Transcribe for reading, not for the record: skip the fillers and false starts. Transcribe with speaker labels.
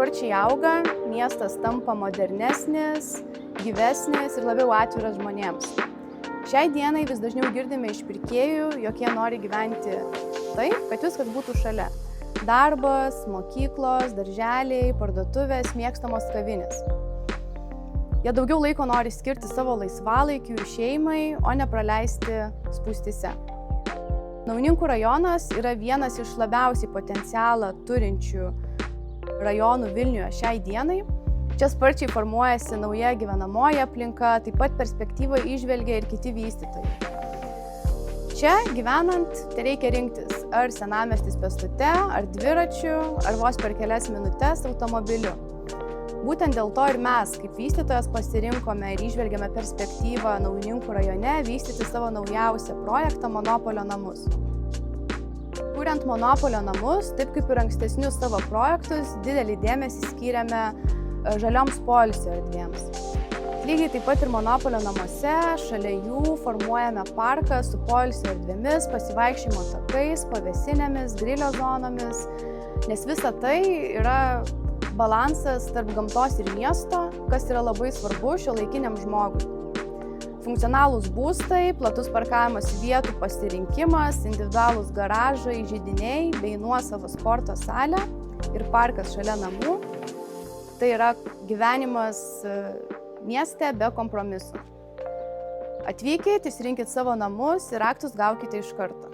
Speaker 1: sparčiai auga, miestas tampa modernesnis, gyvesnis ir labiau atviras žmonėms. Šiai dienai vis dažniau girdime iš pirkėjų, jog jie nori gyventi taip, kad viskas būtų šalia. Darbas, mokyklos, darželiai, parduotuvės, mėgstamos kavinės. Jie daugiau laiko nori skirti savo laisvalaikiui šeimai, o ne praleisti spūstyse. Naujininkų rajonas yra vienas iš labiausiai potencialą turinčių rajonų Vilniuje šiai dienai. Čia sparčiai formuojasi nauja gyvenamoji aplinka, taip pat perspektyvą įžvelgia ir kiti vystytojai. Čia gyvenant reikia rinktis ar senamiestis pėstute, ar dviračiu, ar vos per kelias minutes automobiliu. Būtent dėl to ir mes, kaip vystytojas, pasirinkome ir įžvelgėme perspektyvą Naujininkų rajone vystyti savo naujausią projektą Monopolio namus. Kuriant Monopolio namus, taip kaip ir ankstesnius savo projektus, didelį dėmesį skyrėme žalioms poilsio erdvėms. Lygiai taip pat ir Monopolio namuose, šalia jų formuojame parką su poilsio erdvėmis, pasivaikščiojimo takais, pavėsinėmis, grilio zonomis, nes visa tai yra balansas tarp gamtos ir miesto, kas yra labai svarbu šiuolaikiniam žmogui. Funkcionalūs būstai, platus parkavimas vietų pasirinkimas, individualūs garažai, židiniai bei nuosava sporto salė ir parkas šalia namų. Tai yra gyvenimas mieste be kompromisų. Atvykit, išsirinkit savo namus ir raktus gaukite iš karto.